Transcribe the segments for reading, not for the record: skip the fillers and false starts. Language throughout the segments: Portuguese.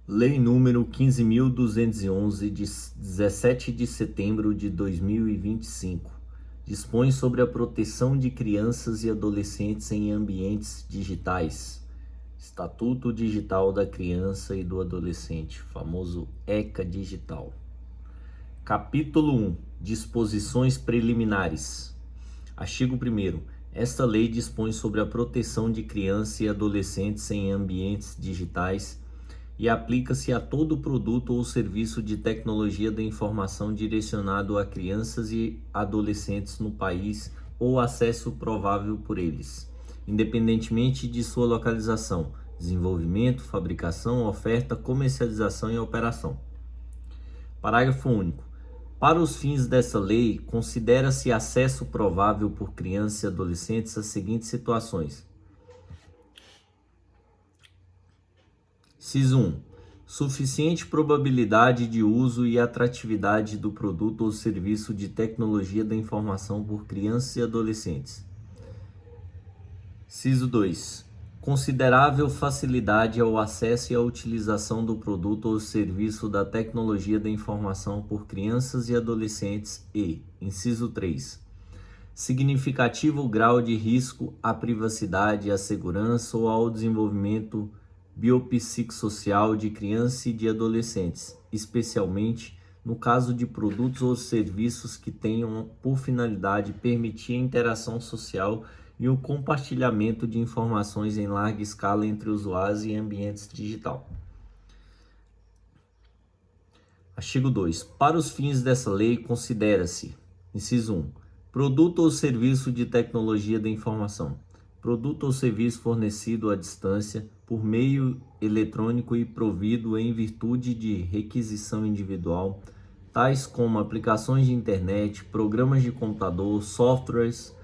Lei número 15.211, de 17 de setembro de 2025, dispõe sobre a proteção de crianças e adolescentes em ambientes digitais. Estatuto Digital da Criança e do Adolescente, famoso ECA Digital. Capítulo 1. Disposições preliminares. Artigo 1º. Esta lei dispõe sobre a proteção de crianças e adolescentes em ambientes digitais e aplica-se a todo produto ou serviço de tecnologia da informação direcionado a crianças e adolescentes no país ou acesso provável por eles, independentemente de sua localização, desenvolvimento, fabricação, oferta, comercialização e operação. Parágrafo único. Para os fins dessa lei, considera-se acesso provável por crianças e adolescentes as seguintes situações. Inciso 1. Suficiente probabilidade de uso e atratividade do produto ou serviço de tecnologia da informação por crianças e adolescentes. Inciso 2. Considerável facilidade ao acesso e à utilização do produto ou serviço da tecnologia da informação por crianças e adolescentes e, inciso 3, significativo grau de risco à privacidade, à segurança ou ao desenvolvimento biopsicossocial de crianças e de adolescentes, especialmente no caso de produtos ou serviços que tenham por finalidade permitir a interação social e o compartilhamento de informações em larga escala entre usuários e ambientes digital. Artigo 2. Para os fins dessa lei, considera-se: inciso 1. Produto ou serviço de tecnologia da informação. Produto ou serviço fornecido à distância, por meio eletrônico e provido em virtude de requisição individual, tais como aplicações de internet, programas de computador, softwares,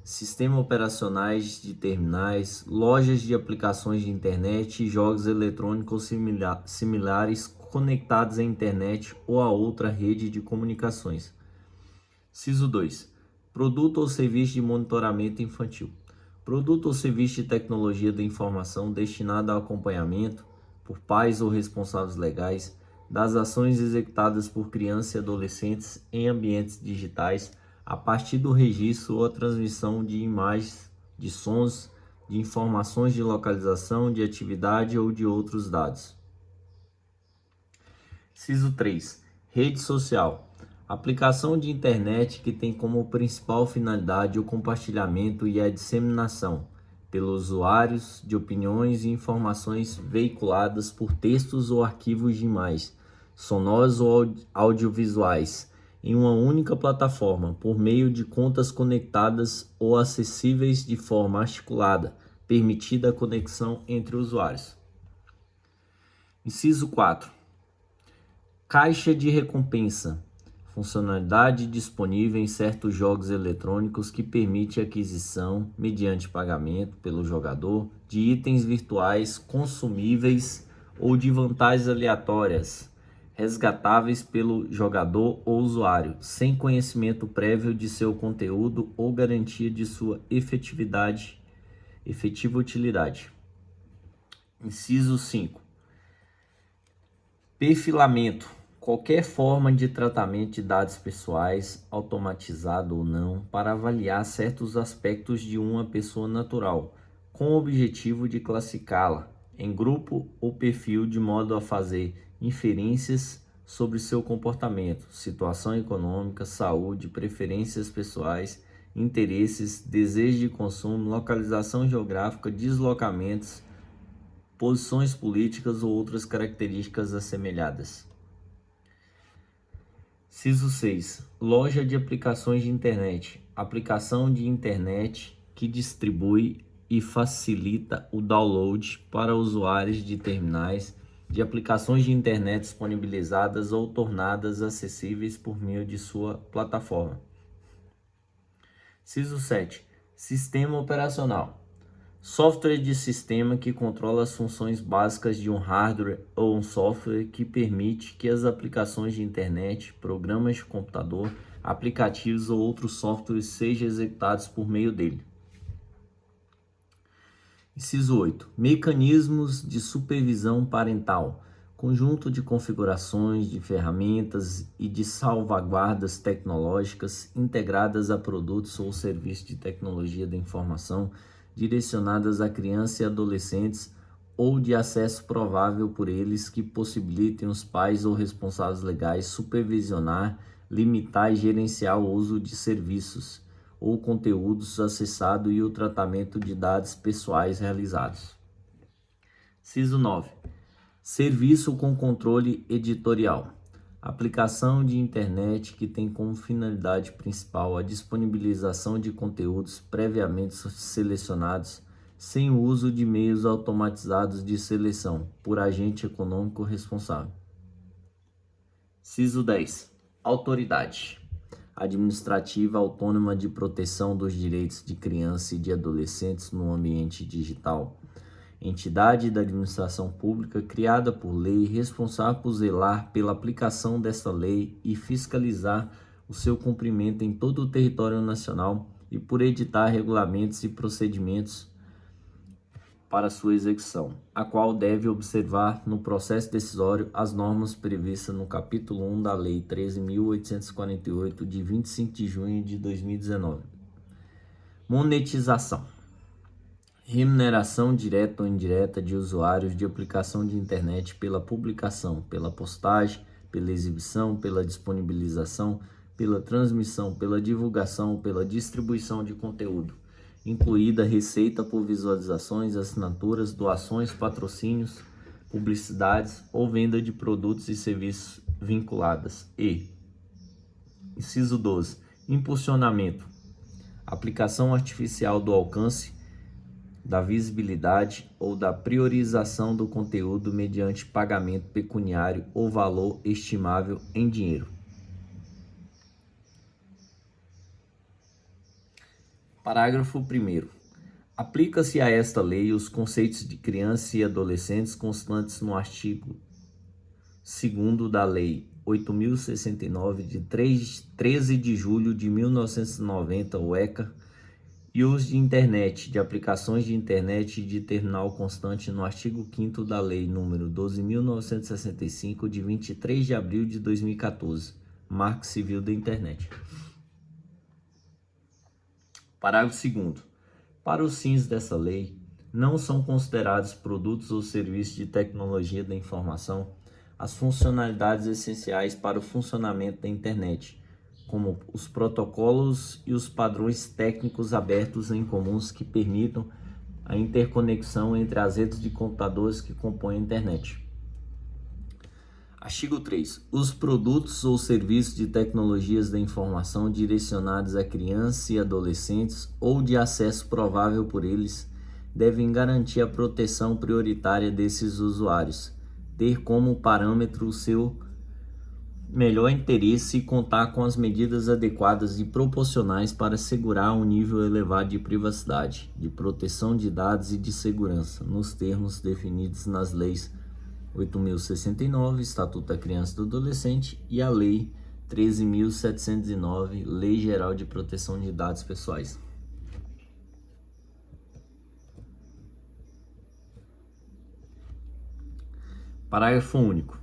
sistemas operacionais de terminais, lojas de aplicações de internet e jogos eletrônicos similares conectados à internet ou a outra rede de comunicações. Inciso 2. Produto ou serviço de monitoramento infantil. Produto ou serviço de tecnologia da informação destinado ao acompanhamento, por pais ou responsáveis legais, das ações executadas por crianças e adolescentes em ambientes digitais, a partir do registro ou a transmissão de imagens, de sons, de informações de localização, de atividade ou de outros dados. Inciso 3. Rede social. Aplicação de internet que tem como principal finalidade o compartilhamento e a disseminação, pelos usuários, de opiniões e informações veiculadas por textos ou arquivos de imagens, sonoros ou audiovisuais, em uma única plataforma, por meio de contas conectadas ou acessíveis de forma articulada, permitida a conexão entre usuários. Inciso 4. Caixa de recompensa. Funcionalidade disponível em certos jogos eletrônicos que permite a aquisição, mediante pagamento pelo jogador, de itens virtuais consumíveis ou de vantagens aleatórias, resgatáveis pelo jogador ou usuário, sem conhecimento prévio de seu conteúdo ou garantia de sua efetiva utilidade. Inciso 5. Perfilamento. Qualquer forma de tratamento de dados pessoais, automatizado ou não, para avaliar certos aspectos de uma pessoa natural, com o objetivo de classificá-la em grupo ou perfil de modo a fazer inferências sobre seu comportamento, situação econômica, saúde, preferências pessoais, interesses, desejo de consumo, localização geográfica, deslocamentos, posições políticas ou outras características assemelhadas. Inciso 6. Loja de aplicações de internet. Aplicação de internet que distribui e facilita o download para usuários de terminais de aplicações de internet disponibilizadas ou tornadas acessíveis por meio de sua plataforma. Inciso 7. Sistema operacional. Software de sistema que controla as funções básicas de um hardware ou um software que permite que as aplicações de internet, programas de computador, aplicativos ou outros softwares sejam executados por meio dele. Inciso 8. Mecanismos de supervisão parental. conjunto de configurações, de ferramentas e de salvaguardas tecnológicas integradas a produtos ou serviços de tecnologia da informação direcionadas a crianças e adolescentes ou de acesso provável por eles que possibilitem os pais ou responsáveis legais supervisionar, limitar e gerenciar o uso de serviços ou conteúdos acessados e o tratamento de dados pessoais realizados. Inciso 9. Serviço com controle editorial. Aplicação de internet que tem como finalidade principal a disponibilização de conteúdos previamente selecionados sem o uso de meios automatizados de seleção por agente econômico responsável. Inciso 10. Autoridade administrativa autônoma de proteção dos direitos de crianças e de adolescentes no ambiente digital. Entidade da administração pública criada por lei responsável por zelar pela aplicação desta lei e fiscalizar o seu cumprimento em todo o território nacional e por editar regulamentos e procedimentos para sua execução, a qual deve observar no processo decisório as normas previstas no capítulo 1 da Lei 13.848, de 25 de junho de 2019. Monetização. Remuneração direta ou indireta de usuários de aplicação de internet pela publicação, pela postagem, pela exibição, pela disponibilização, pela transmissão, pela divulgação, pela distribuição de conteúdo, incluída receita por visualizações, assinaturas, doações, patrocínios, publicidades ou venda de produtos e serviços vinculadas. E inciso 12. Impulsionamento. Aplicação artificial do alcance, da visibilidade ou da priorização do conteúdo mediante pagamento pecuniário ou valor estimável em dinheiro. Parágrafo 1º. Aplica-se a esta lei os conceitos de crianças e adolescentes constantes no artigo 2º da Lei 8.069, de 13 de julho de 1990, o ECA, e os de internet, de aplicações de internet e de terminal constante no artigo 5º da Lei nº 12.965, de 23 de abril de 2014, Marco Civil da Internet. Parágrafo 2º. Para os fins dessa lei, não são considerados produtos ou serviços de tecnologia da informação as funcionalidades essenciais para o funcionamento da internet, como os protocolos e os padrões técnicos abertos em comuns que permitam a interconexão entre as redes de computadores que compõem a internet. Artigo 3. Os produtos ou serviços de tecnologias da informação direcionados a crianças e adolescentes ou de acesso provável por eles devem garantir a proteção prioritária desses usuários, ter como parâmetro o seu melhor interesse e contar com as medidas adequadas e proporcionais para assegurar um nível elevado de privacidade, de proteção de dados e de segurança, nos termos definidos nas leis 8.069, Estatuto da Criança e do Adolescente, e a Lei 13.709, Lei Geral de Proteção de Dados Pessoais. Parágrafo único.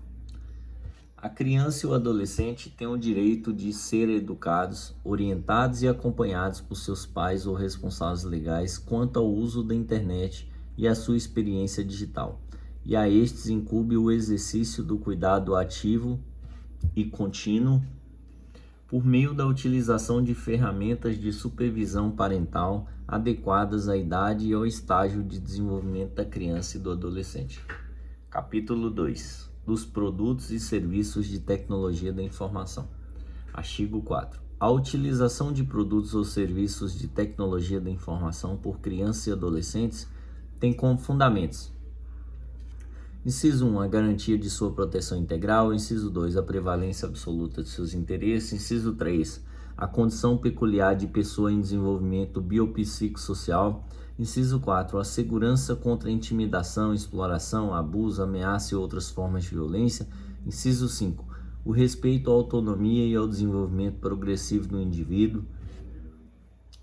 A criança e o adolescente têm o direito de ser educados, orientados e acompanhados por seus pais ou responsáveis legais quanto ao uso da internet e a sua experiência digital, e a estes incumbe o exercício do cuidado ativo e contínuo por meio da utilização de ferramentas de supervisão parental adequadas à idade e ao estágio de desenvolvimento da criança e do adolescente. Capítulo 2. Dos produtos e serviços de tecnologia da informação. Artigo 4. A utilização de produtos ou serviços de tecnologia da informação por crianças e adolescentes tem como fundamentos: inciso 1, a garantia de sua proteção integral. Inciso 2, a prevalência absoluta de seus interesses. Inciso 3, a condição peculiar de pessoa em desenvolvimento biopsicossocial. Inciso 4, a segurança contra a intimidação, exploração, abuso, ameaça e outras formas de violência. Inciso 5, o respeito à autonomia e ao desenvolvimento progressivo do indivíduo.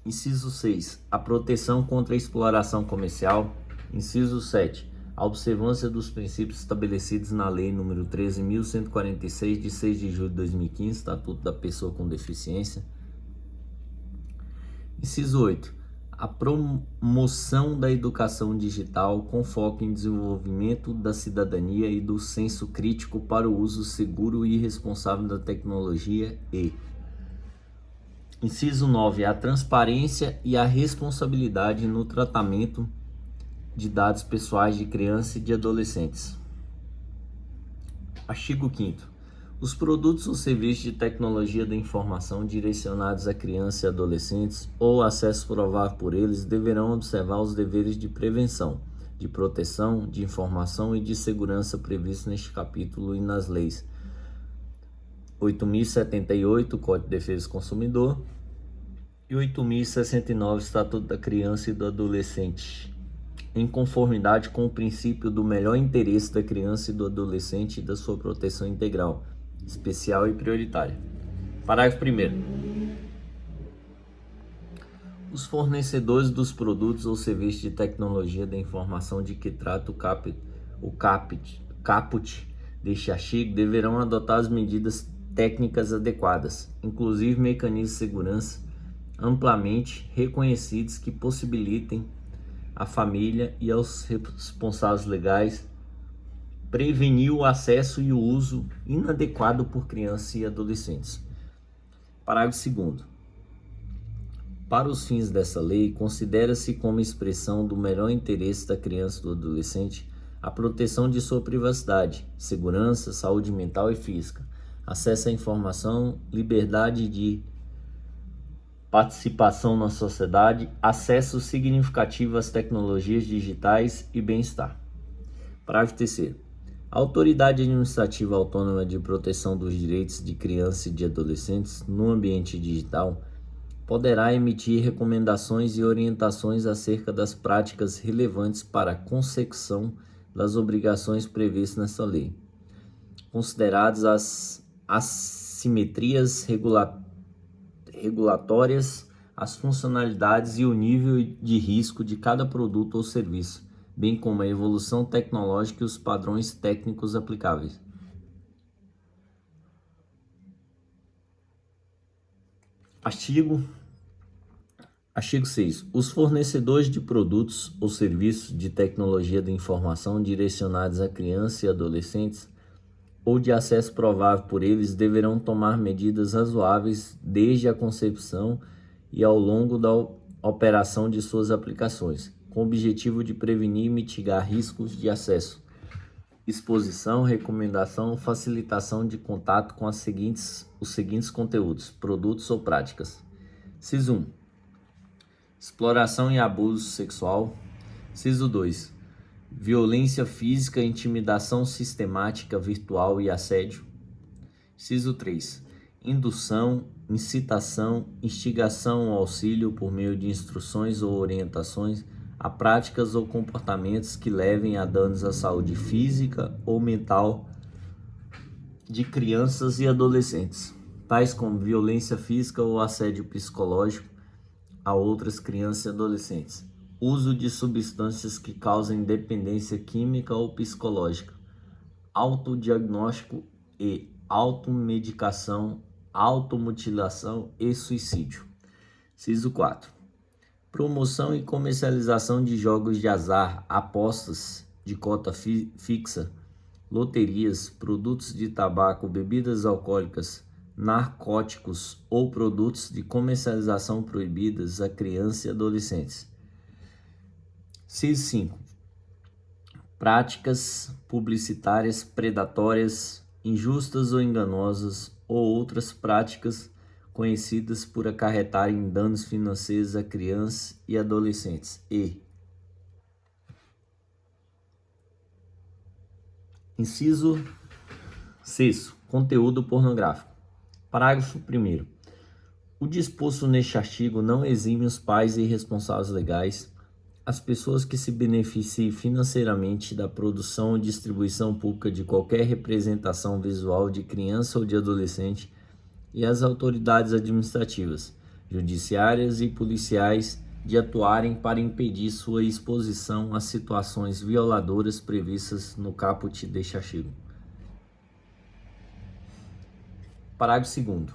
Inciso 6, a proteção contra a exploração comercial. Inciso 7, a observância dos princípios estabelecidos na Lei nº 13.146, de 6 de julho de 2015, Estatuto da Pessoa com Deficiência. Inciso 8. A promoção da educação digital com foco em desenvolvimento da cidadania e do senso crítico para o uso seguro e responsável da tecnologia e... Inciso 9. A transparência e a responsabilidade no tratamento de dados pessoais de crianças e de adolescentes. Artigo 5º. Os produtos ou serviços de tecnologia da informação direcionados a crianças e adolescentes ou acesso provável por eles deverão observar os deveres de prevenção, de proteção, de informação e de segurança previstos neste capítulo e nas leis 8.078, Código de Defesa do Consumidor, e 8.069, Estatuto da Criança e do Adolescente, em conformidade com o princípio do melhor interesse da criança e do adolescente e da sua proteção integral, especial e prioritária. Parágrafo 1º. Os fornecedores dos produtos ou serviços de tecnologia da informação de que trata o caput deste artigo deverão adotar as medidas técnicas adequadas, inclusive mecanismos de segurança amplamente reconhecidos que possibilitem à família e aos responsáveis legais prevenir o acesso e o uso inadequado por crianças e adolescentes. Parágrafo 2º. Para os fins dessa lei, considera-se como expressão do melhor interesse da criança e do adolescente a proteção de sua privacidade, segurança, saúde mental e física, acesso à informação, liberdade de participação na sociedade, acesso significativo às tecnologias digitais e bem-estar. Parágrafo 3º. A Autoridade Administrativa Autônoma de Proteção dos Direitos de Crianças e de Adolescentes no ambiente digital poderá emitir recomendações e orientações acerca das práticas relevantes para a consecução das obrigações previstas nesta lei, consideradas as assimetrias regulatórias, as funcionalidades e o nível de risco de cada produto ou serviço, bem como a evolução tecnológica e os padrões técnicos aplicáveis. Artigo 6. Os fornecedores de produtos ou serviços de tecnologia da informação direcionados a crianças e adolescentes ou de acesso provável por eles deverão tomar medidas razoáveis desde a concepção e ao longo da operação de suas aplicações, com o objetivo de prevenir e mitigar riscos de acesso, exposição, recomendação, facilitação de contato com os seguintes conteúdos, produtos ou práticas. Inciso 1. Exploração e abuso sexual. Inciso 2. Violência física, intimidação sistemática virtual e assédio. Inciso 3. Indução, incitação, instigação ou auxílio por meio de instruções ou orientações a práticas ou comportamentos que levem a danos à saúde física ou mental de crianças e adolescentes, tais como violência física ou assédio psicológico a outras crianças e adolescentes. Uso de substâncias que causem dependência química ou psicológica, autodiagnóstico e automedicação, automutilação e suicídio. Inciso 4. Promoção e comercialização de jogos de azar, apostas de cota fixa, loterias, produtos de tabaco, bebidas alcoólicas, narcóticos ou produtos de comercialização proibidas a crianças e adolescentes. Inciso 5. Práticas publicitárias predatórias, injustas ou enganosas, ou outras práticas conhecidas por acarretarem danos financeiros a crianças e adolescentes. E inciso 6. Conteúdo pornográfico. Parágrafo 1º. O disposto neste artigo não exime os pais e responsáveis legais, as pessoas que se beneficiem financeiramente da produção e distribuição pública de qualquer representação visual de criança ou de adolescente e as autoridades administrativas, judiciárias e policiais de atuarem para impedir sua exposição a situações violadoras previstas no caput deste artigo. Parágrafo 2º.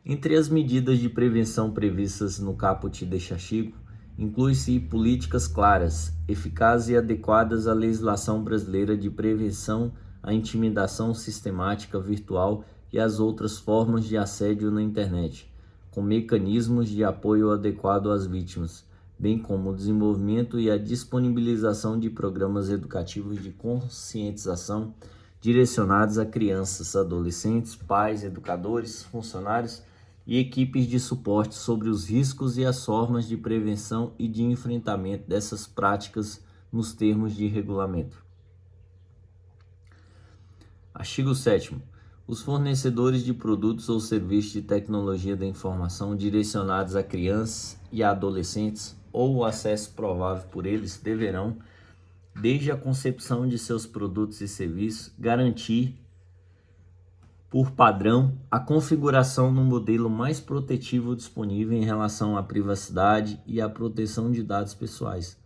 Entre as medidas de prevenção previstas no caput deste artigo, inclui-se políticas claras, eficazes e adequadas à legislação brasileira de prevenção à intimidação sistemática virtual e às outras formas de assédio na internet, com mecanismos de apoio adequado às vítimas, bem como o desenvolvimento e a disponibilização de programas educativos de conscientização direcionados a crianças, adolescentes, pais, educadores, funcionários e equipes de suporte sobre os riscos e as formas de prevenção e de enfrentamento dessas práticas nos termos de regulamento. Artigo 7º. Os fornecedores de produtos ou serviços de tecnologia da informação direcionados a crianças e a adolescentes ou o acesso provável por eles deverão, desde a concepção de seus produtos e serviços, garantir por padrão a configuração no modelo mais protetivo disponível em relação à privacidade e à proteção de dados pessoais,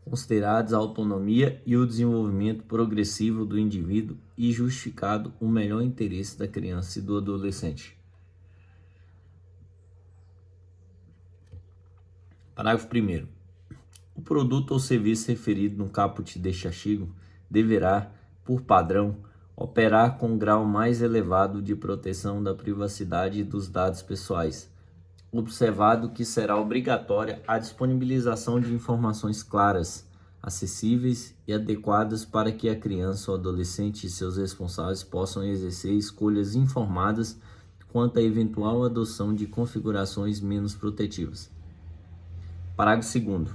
considerados a autonomia e o desenvolvimento progressivo do indivíduo e justificado o melhor interesse da criança e do adolescente. Parágrafo 1º. O produto ou serviço referido no caput deste artigo deverá, por padrão, operar com um grau mais elevado de proteção da privacidade e dos dados pessoais, observado que será obrigatória a disponibilização de informações claras, acessíveis e adequadas para que a criança ou adolescente e seus responsáveis possam exercer escolhas informadas quanto à eventual adoção de configurações menos protetivas. Parágrafo 2º.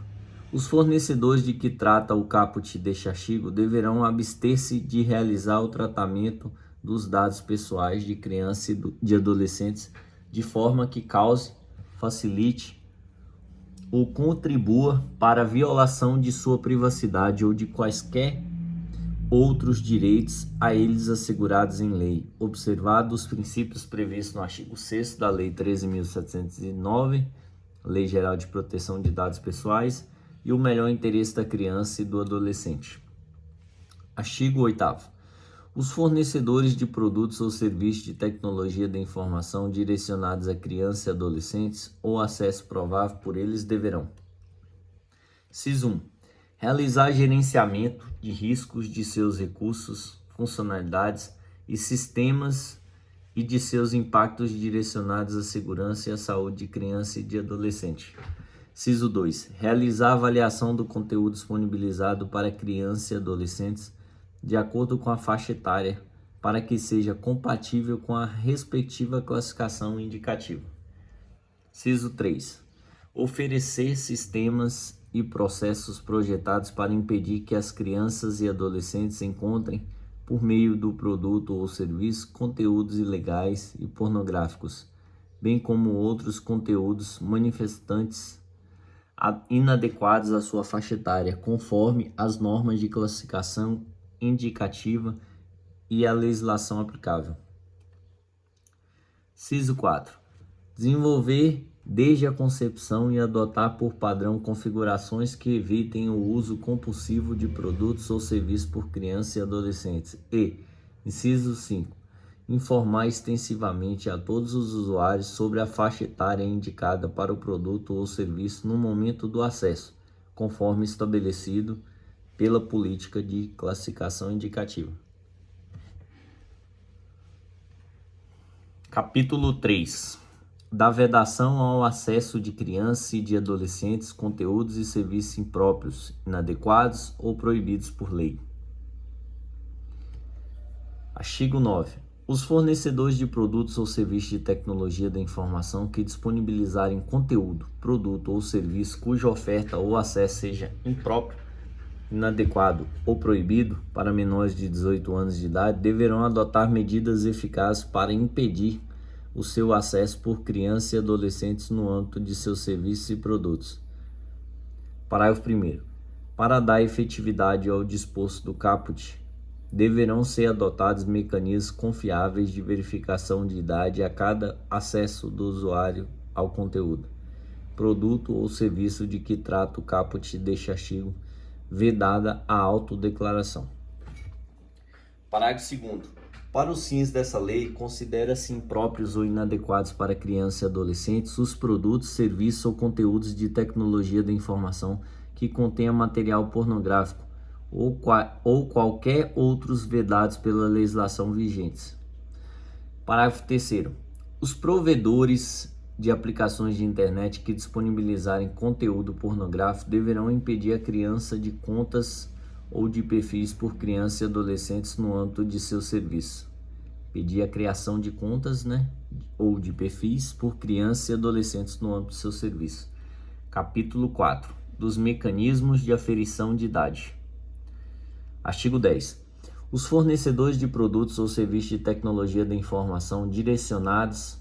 Os fornecedores de que trata o caput deste artigo deverão abster-se de realizar o tratamento dos dados pessoais de crianças e de adolescentes de forma que cause, facilite ou contribua para a violação de sua privacidade ou de quaisquer outros direitos a eles assegurados em lei, observados os princípios previstos no artigo 6º da Lei 13.709, Lei Geral de Proteção de Dados Pessoais, e o melhor interesse da criança e do adolescente. Artigo 8º. Os fornecedores de produtos ou serviços de tecnologia da informação direcionados a crianças e adolescentes ou acesso provável por eles deverão: Inciso 1. Realizar gerenciamento de riscos de seus recursos, funcionalidades e sistemas e de seus impactos direcionados à segurança e à saúde de criança e de adolescente. Inciso 2. Realizar avaliação do conteúdo disponibilizado para crianças e adolescentes de acordo com a faixa etária, para que seja compatível com a respectiva classificação indicativa. Inciso 3. Oferecer sistemas e processos projetados para impedir que as crianças e adolescentes encontrem, por meio do produto ou serviço, conteúdos ilegais e pornográficos, bem como outros conteúdos manifestantes inadequados à sua faixa etária, conforme as normas de classificação indicativa e a legislação aplicável. Inciso 4. Desenvolver desde a concepção e adotar por padrão configurações que evitem o uso compulsivo de produtos ou serviços por crianças e adolescentes. E, inciso 5. Informar extensivamente a todos os usuários sobre a faixa etária indicada para o produto ou serviço no momento do acesso, conforme estabelecido pela política de classificação indicativa. Capítulo 3. Da vedação ao acesso de crianças e de adolescentes, conteúdos e serviços impróprios, inadequados ou proibidos por lei. Artigo 9. Os fornecedores de produtos ou serviços de tecnologia da informação que disponibilizarem conteúdo, produto ou serviço cuja oferta ou acesso seja impróprio, inadequado ou proibido para menores de 18 anos de idade deverão adotar medidas eficazes para impedir o seu acesso por crianças e adolescentes no âmbito de seus serviços e produtos. Parágrafo 1º. Para dar efetividade ao disposto do caput, deverão ser adotados mecanismos confiáveis de verificação de idade a cada acesso do usuário ao conteúdo, produto ou serviço de que trata o caput deste artigo, vedada a autodeclaração. Parágrafo 2º. Para os fins dessa lei, considera-se impróprios ou inadequados para crianças e adolescentes os produtos, serviços ou conteúdos de tecnologia da informação que contenha material pornográfico ou qualquer outros vedados pela legislação vigente. Parágrafo 3º. Os provedores de aplicações de internet que disponibilizarem conteúdo pornográfico deverão impedir a criança de contas ou de perfis por crianças e adolescentes no âmbito de seu serviço. Pedir a criação de contas, ou de perfis por crianças e adolescentes no âmbito de seu serviço. Capítulo 4. Dos mecanismos de aferição de idade. Artigo 10. Os fornecedores de produtos ou serviços de tecnologia da informação direcionados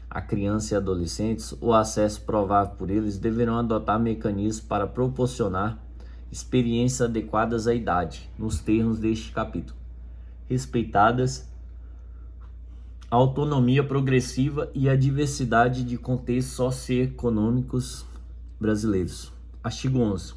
a crianças e adolescentes ou acesso provável por eles deverão adotar mecanismos para proporcionar experiências adequadas à idade, nos termos deste capítulo, respeitadas a autonomia progressiva e a diversidade de contextos socioeconômicos brasileiros. Artigo 11.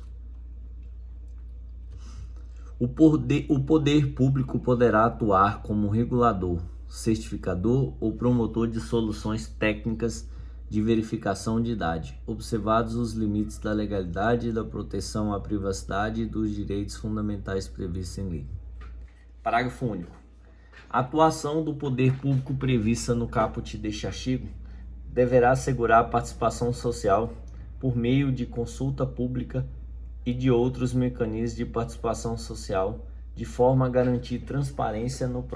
O poder público poderá atuar como regulador, certificador ou promotor de soluções técnicas de verificação de idade, observados os limites da legalidade e da proteção à privacidade e dos direitos fundamentais previstos em lei. Parágrafo único. A atuação do poder público prevista no caput deste artigo deverá assegurar a participação social por meio de consulta pública e de outros mecanismos de participação social, de forma a garantir transparência no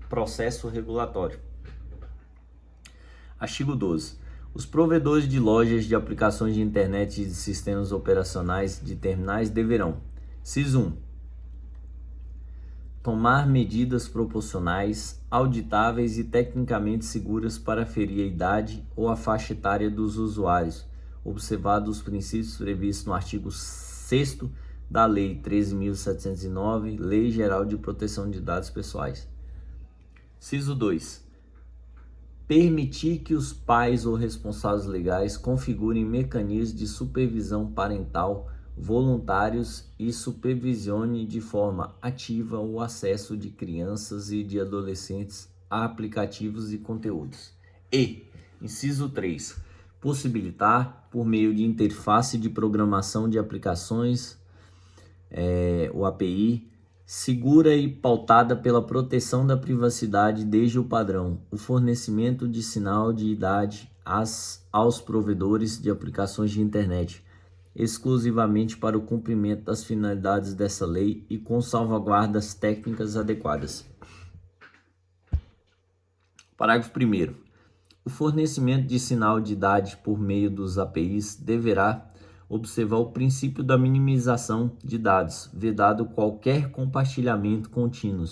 processo regulatório. Artigo 12. Os provedores de lojas de aplicações de internet e de sistemas operacionais de terminais deverão: inciso 1. Tomar medidas proporcionais, auditáveis e tecnicamente seguras para aferir a idade ou a faixa etária dos usuários, observados os princípios previstos no artigo 6º da Lei 13.709, Lei Geral de Proteção de Dados Pessoais. Inciso 2. Permitir que os pais ou responsáveis legais configurem mecanismos de supervisão parental voluntários e supervisione de forma ativa o acesso de crianças e de adolescentes a aplicativos e conteúdos. E, inciso 3, possibilitar, por meio de interface de programação de aplicações, o API, segura e pautada pela proteção da privacidade desde o padrão, o fornecimento de sinal de idade aos provedores de aplicações de internet, exclusivamente para o cumprimento das finalidades dessa lei e com salvaguardas técnicas adequadas. Parágrafo 1º. O fornecimento de sinal de idade por meio dos APIs deverá observar o princípio da minimização de dados, vedado qualquer compartilhamento contínuo,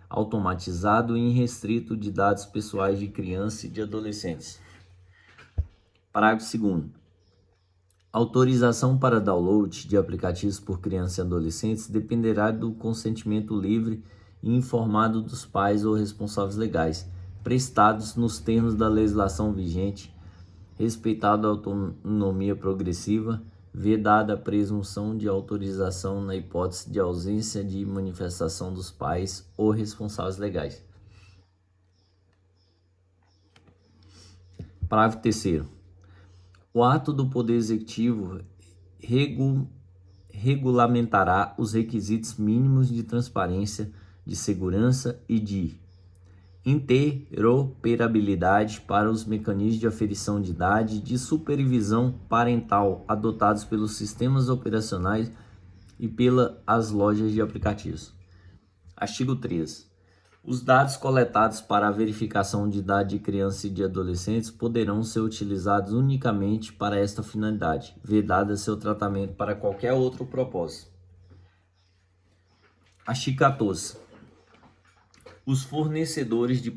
automatizado e irrestrito de dados pessoais de crianças e de adolescentes. Parágrafo 2º. Autorização para download de aplicativos por crianças e adolescentes dependerá do consentimento livre e informado dos pais ou responsáveis legais, prestados nos termos da legislação vigente, respeitada a autonomia progressiva, vedada a presunção de autorização na hipótese de ausência de manifestação dos pais ou responsáveis legais. Parágrafo 3º. O ato do Poder Executivo regulamentará os requisitos mínimos de transparência, de segurança e de interoperabilidade para os mecanismos de aferição de idade e de supervisão parental adotados pelos sistemas operacionais e pelas lojas de aplicativos. Artigo 3. Os dados coletados para a verificação de idade de crianças e de adolescentes poderão ser utilizados unicamente para esta finalidade, vedado seu tratamento para qualquer outro propósito. Artigo 14. Os fornecedores de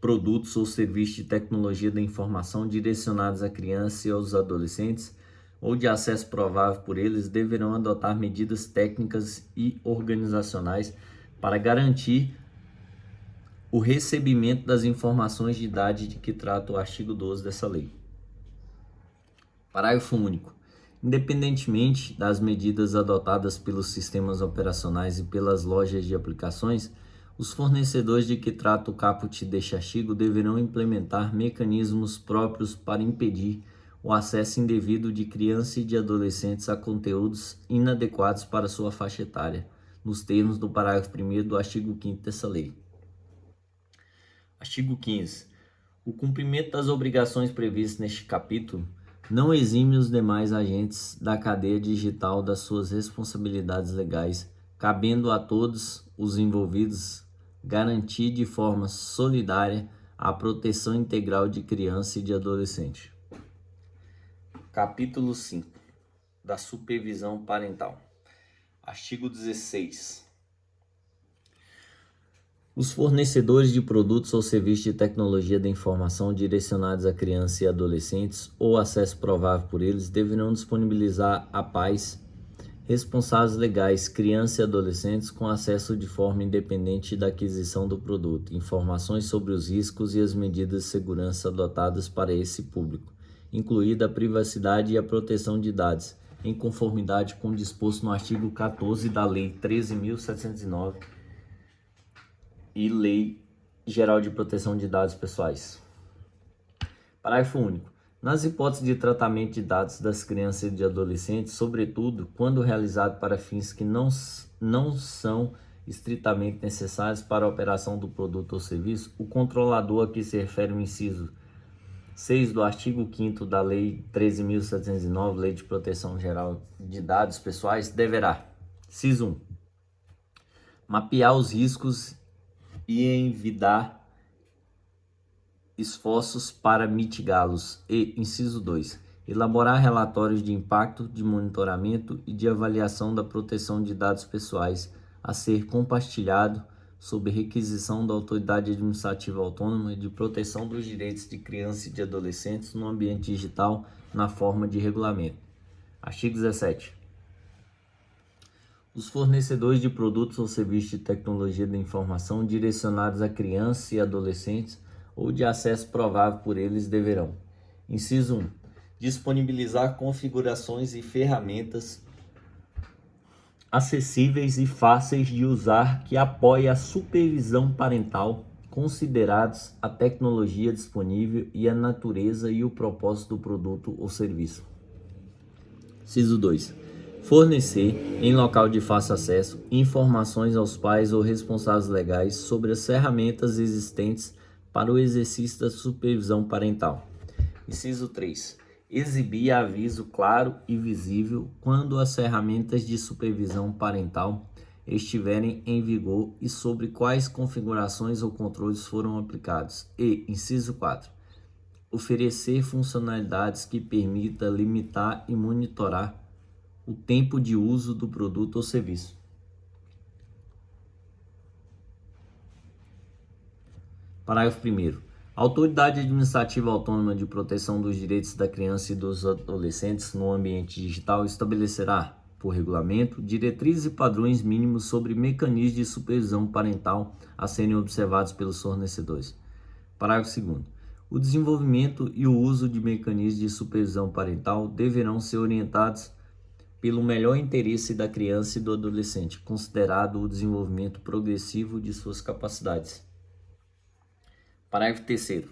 produtos ou serviços de tecnologia da informação direcionados a crianças e aos adolescentes ou de acesso provável por eles deverão adotar medidas técnicas e organizacionais para garantir o recebimento das informações de idade de que trata o artigo 12 dessa lei. Parágrafo único. Independentemente das medidas adotadas pelos sistemas operacionais e pelas lojas de aplicações, os fornecedores de que trata o caput deste artigo deverão implementar mecanismos próprios para impedir o acesso indevido de crianças e de adolescentes a conteúdos inadequados para sua faixa etária, nos termos do parágrafo 1º do artigo 5º dessa lei. Artigo 15. O cumprimento das obrigações previstas neste capítulo não exime os demais agentes da cadeia digital das suas responsabilidades legais, cabendo a todos os envolvidos garantir de forma solidária a proteção integral de criança e de adolescente. Capítulo 5. Da supervisão parental. Artigo 16. Os fornecedores de produtos ou serviços de tecnologia da informação direcionados a crianças e adolescentes ou acesso provável por eles deverão disponibilizar a pais responsáveis legais, crianças e adolescentes com acesso de forma independente da aquisição do produto, informações sobre os riscos e as medidas de segurança adotadas para esse público, incluída a privacidade e a proteção de dados, em conformidade com o disposto no artigo 14 da Lei 13.709 e Lei Geral de Proteção de Dados Pessoais. Parágrafo único. Nas hipóteses de tratamento de dados das crianças e de adolescentes, sobretudo quando realizado para fins que não são estritamente necessários para a operação do produto ou serviço, o controlador a que se refere o inciso 6 do artigo 5º da Lei 13.709, Lei de Proteção Geral de Dados Pessoais, deverá: inciso 1. Mapear os riscos e envidar esforços para mitigá-los e, inciso 2, elaborar relatórios de impacto, de monitoramento e de avaliação da proteção de dados pessoais a ser compartilhado sob requisição da Autoridade Administrativa Autônoma de Proteção dos Direitos de Crianças e de Adolescentes no ambiente digital na forma de regulamento. Artigo 17. Os fornecedores de produtos ou serviços de tecnologia da informação direcionados a crianças e adolescentes ou de acesso provável por eles deverão: inciso 1. Disponibilizar configurações e ferramentas acessíveis e fáceis de usar que apoiem a supervisão parental, considerados a tecnologia disponível e a natureza e o propósito do produto ou serviço. Inciso 2. Fornecer, em local de fácil acesso, informações aos pais ou responsáveis legais sobre as ferramentas existentes para o exercício da supervisão parental. Inciso 3. Exibir aviso claro e visível quando as ferramentas de supervisão parental estiverem em vigor e sobre quais configurações ou controles foram aplicados. E, inciso 4. Oferecer funcionalidades que permitam limitar e monitorar o tempo de uso do produto ou serviço. Parágrafo 1º. A Autoridade Administrativa Autônoma de Proteção dos Direitos da Criança e dos Adolescentes no ambiente digital estabelecerá, por regulamento, diretrizes e padrões mínimos sobre mecanismos de supervisão parental a serem observados pelos fornecedores. Parágrafo 2º. O desenvolvimento e o uso de mecanismos de supervisão parental deverão ser orientados pelo melhor interesse da criança e do adolescente, considerado o desenvolvimento progressivo de suas capacidades. Parágrafo 3º.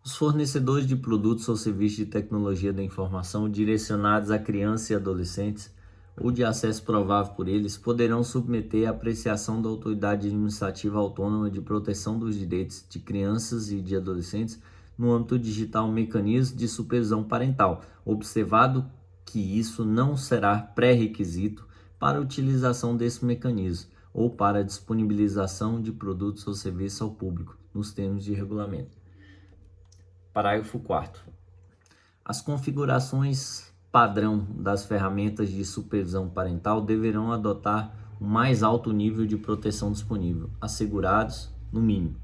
Os fornecedores de produtos ou serviços de tecnologia da informação direcionados a crianças e adolescentes ou de acesso provável por eles poderão submeter à apreciação da Autoridade Administrativa Autônoma de Proteção dos Direitos de Crianças e de Adolescentes no âmbito digital mecanismos de supervisão parental, observado que isso não será pré-requisito para a utilização desse mecanismo ou para a disponibilização de produtos ou serviços ao público, nos termos de regulamento. Parágrafo 4º. As configurações padrão das ferramentas de supervisão parental deverão adotar o mais alto nível de proteção disponível, assegurados no mínimo.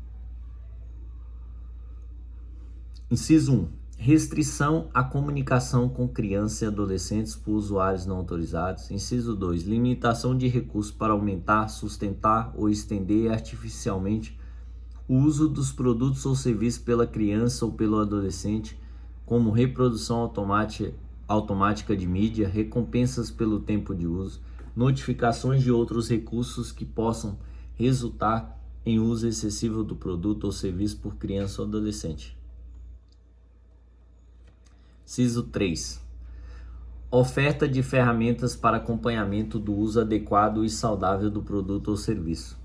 Inciso 1. Restrição à comunicação com crianças e adolescentes por usuários não autorizados. Inciso 2. Limitação de recursos para aumentar, sustentar ou estender artificialmente o uso dos produtos ou serviços pela criança ou pelo adolescente, como reprodução automática automática de mídia, recompensas pelo tempo de uso, notificações de outros recursos que possam resultar em uso excessivo do produto ou serviço por criança ou adolescente. Inciso 3. Oferta de ferramentas para acompanhamento do uso adequado e saudável do produto ou serviço.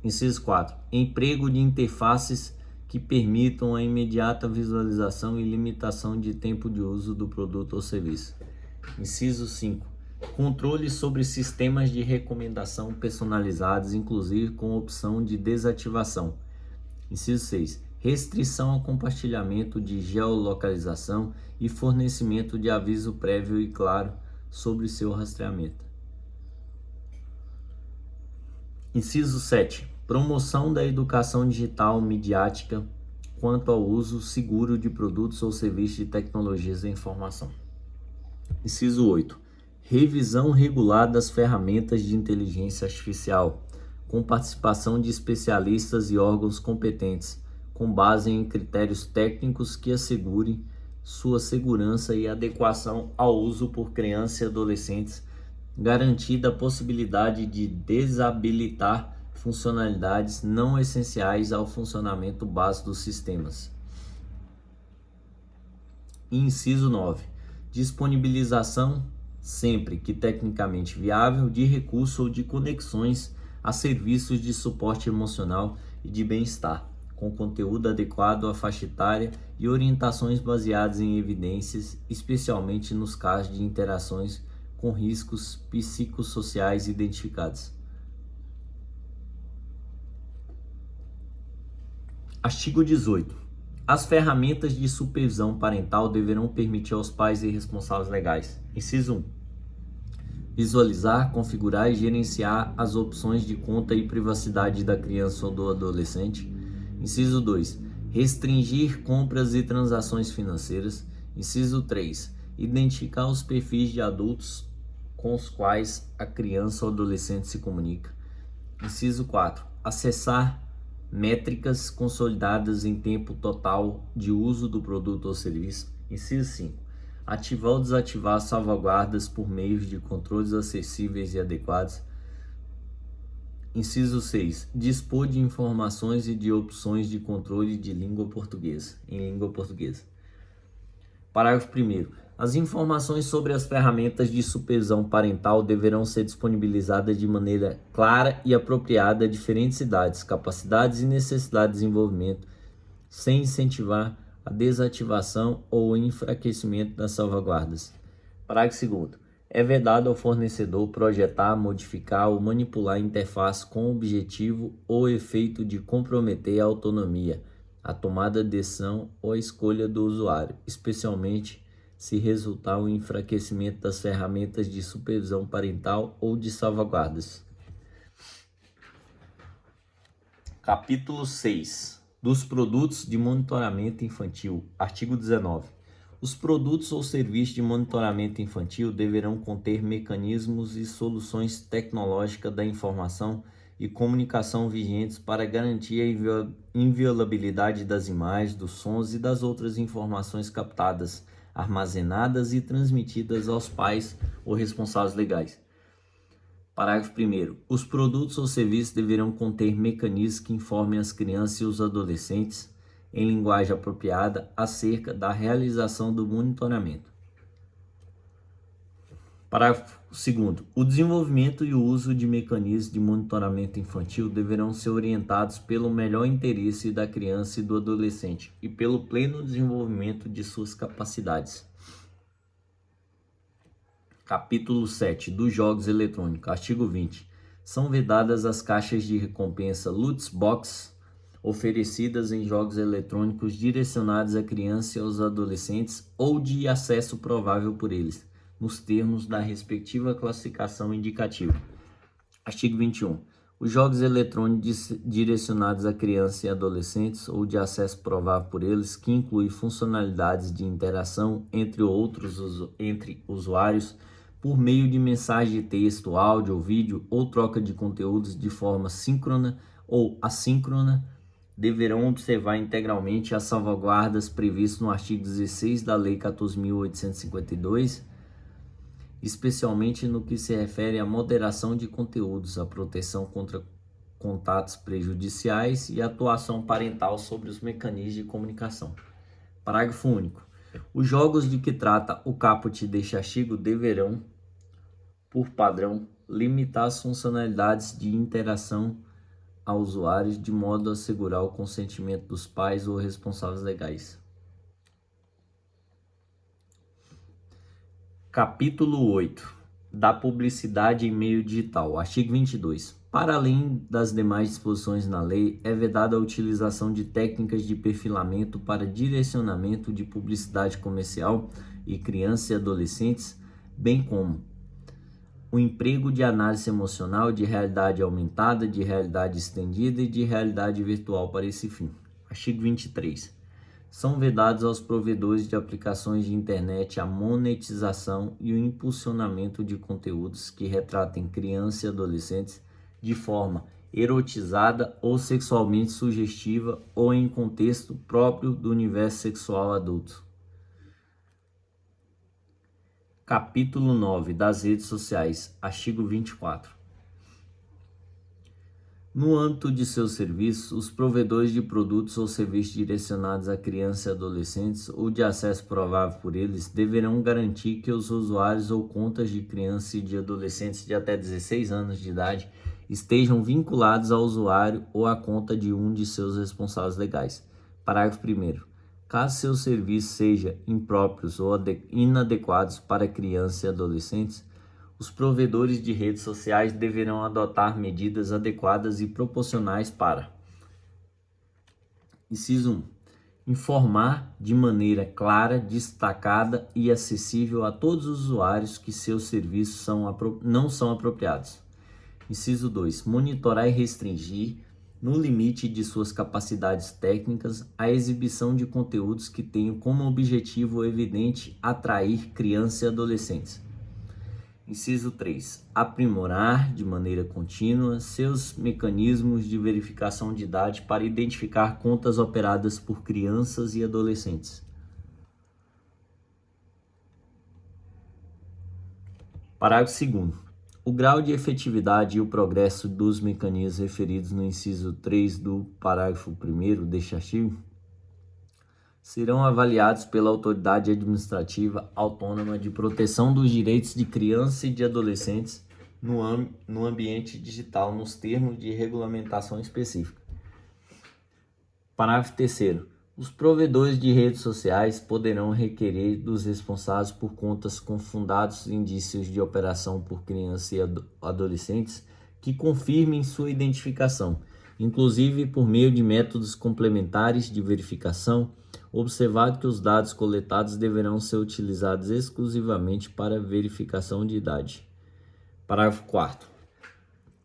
Inciso 4. Emprego de interfaces que permitam a imediata visualização e limitação de tempo de uso do produto ou serviço. Inciso 5. Controle sobre sistemas de recomendação personalizados, inclusive com opção de desativação. Inciso 6. Restrição ao compartilhamento de geolocalização e fornecimento de aviso prévio e claro sobre seu rastreamento. Inciso 7. Promoção da educação digital midiática quanto ao uso seguro de produtos ou serviços de tecnologias da informação. Inciso 8. Revisão regular das ferramentas de inteligência artificial, com participação de especialistas e órgãos competentes, com base em critérios técnicos que assegurem sua segurança e adequação ao uso por crianças e adolescentes, garantida a possibilidade de desabilitar funcionalidades não essenciais ao funcionamento básico dos sistemas. Inciso 9. Disponibilização, sempre que tecnicamente viável, de recursos ou de conexões a serviços de suporte emocional e de bem-estar, com conteúdo adequado à faixa etária e orientações baseadas em evidências, especialmente nos casos de interações com riscos psicossociais identificados. Artigo 18. As ferramentas de supervisão parental deverão permitir aos pais e responsáveis legais. Inciso 1. Visualizar, configurar e gerenciar as opções de conta e privacidade da criança ou do adolescente. Inciso 2. Restringir compras e transações financeiras. Inciso 3. Identificar os perfis de adultos com os quais a criança ou adolescente se comunica. Inciso 4. Acessar métricas consolidadas em tempo total de uso do produto ou serviço. Inciso 5. Ativar ou desativar salvaguardas por meios de controles acessíveis e adequados. Inciso 6. Dispor de informações e de opções de controle de língua portuguesa, em língua portuguesa. Parágrafo 1º. As informações sobre as ferramentas de supervisão parental deverão ser disponibilizadas de maneira clara e apropriada a diferentes idades, capacidades e necessidades de desenvolvimento, sem incentivar a desativação ou enfraquecimento das salvaguardas. Parágrafo 2º. É vedado ao fornecedor projetar, modificar ou manipular a interface com o objetivo ou efeito de comprometer a autonomia, a tomada de decisão ou a escolha do usuário, especialmente se resultar o enfraquecimento das ferramentas de supervisão parental ou de salvaguardas. Capítulo 6. Dos produtos de monitoramento infantil. Artigo 19. Os produtos ou serviços de monitoramento infantil deverão conter mecanismos e soluções tecnológicas da informação e comunicação vigentes para garantir a inviolabilidade das imagens, dos sons e das outras informações captadas, armazenadas e transmitidas aos pais ou responsáveis legais. Parágrafo 1º. Os produtos ou serviços deverão conter mecanismos que informem as crianças e os adolescentes, em linguagem apropriada, acerca da realização do monitoramento. Parágrafo 2º. O desenvolvimento e o uso de mecanismos de monitoramento infantil deverão ser orientados pelo melhor interesse da criança e do adolescente e pelo pleno desenvolvimento de suas capacidades. Capítulo 7. Dos jogos eletrônicos. Artigo 20. São vedadas as caixas de recompensa Loot Box oferecidas em jogos eletrônicos direcionados a crianças e aos adolescentes ou de acesso provável por eles, nos termos da respectiva classificação indicativa. Artigo 21. Os jogos eletrônicos direcionados a crianças e adolescentes ou de acesso provável por eles, que incluem funcionalidades de interação entre usuários por meio de mensagem de texto, áudio ou vídeo ou troca de conteúdos de forma síncrona ou assíncrona, deverão observar integralmente as salvaguardas previstas no artigo 16 da Lei 14.852, especialmente no que se refere à moderação de conteúdos, à proteção contra contatos prejudiciais e à atuação parental sobre os mecanismos de comunicação. Parágrafo único. Os jogos de que trata o caput deste artigo deverão, por padrão, limitar as funcionalidades de interação a usuários de modo a assegurar o consentimento dos pais ou responsáveis legais. Capítulo 8. Da publicidade em meio digital. Artigo 22. Para além das demais disposições na lei, é vedada a utilização de técnicas de perfilamento para direcionamento de publicidade comercial e crianças e adolescentes, bem como o emprego de análise emocional, de realidade aumentada, de realidade estendida e de realidade virtual para esse fim. Artigo 23. São vedados aos provedores de aplicações de internet a monetização e o impulsionamento de conteúdos que retratem crianças e adolescentes de forma erotizada ou sexualmente sugestiva ou em contexto próprio do universo sexual adulto. Capítulo 9. Das redes sociais. Artigo 24. No âmbito de seus serviços, os provedores de produtos ou serviços direcionados a crianças e adolescentes ou de acesso provável por eles deverão garantir que os usuários ou contas de crianças e de adolescentes de até 16 anos de idade estejam vinculados ao usuário ou à conta de um de seus responsáveis legais. Parágrafo 1º. Caso seus serviços sejam impróprios ou inadequados para crianças e adolescentes, os provedores de redes sociais deverão adotar medidas adequadas e proporcionais para: inciso 1. Informar de maneira clara, destacada e acessível a todos os usuários que seus serviços não são apropriados. Inciso 2. Monitorar e restringir, no limite de suas capacidades técnicas, a exibição de conteúdos que tenham como objetivo evidente atrair crianças e adolescentes. Inciso 3. Aprimorar de maneira contínua seus mecanismos de verificação de idade para identificar contas operadas por crianças e adolescentes. Parágrafo 2º. O grau de efetividade e o progresso dos mecanismos referidos no inciso 3 do parágrafo 1º deste artigo serão avaliados pela Autoridade Administrativa Autônoma de Proteção dos Direitos de Crianças e de Adolescentes no ambiente digital, nos termos de regulamentação específica. Parágrafo 3º. Os provedores de redes sociais poderão requerer dos responsáveis por contas com fundados indícios de operação por crianças e adolescentes que confirmem sua identificação, inclusive por meio de métodos complementares de verificação, observado que os dados coletados deverão ser utilizados exclusivamente para verificação de idade. Parágrafo 4º.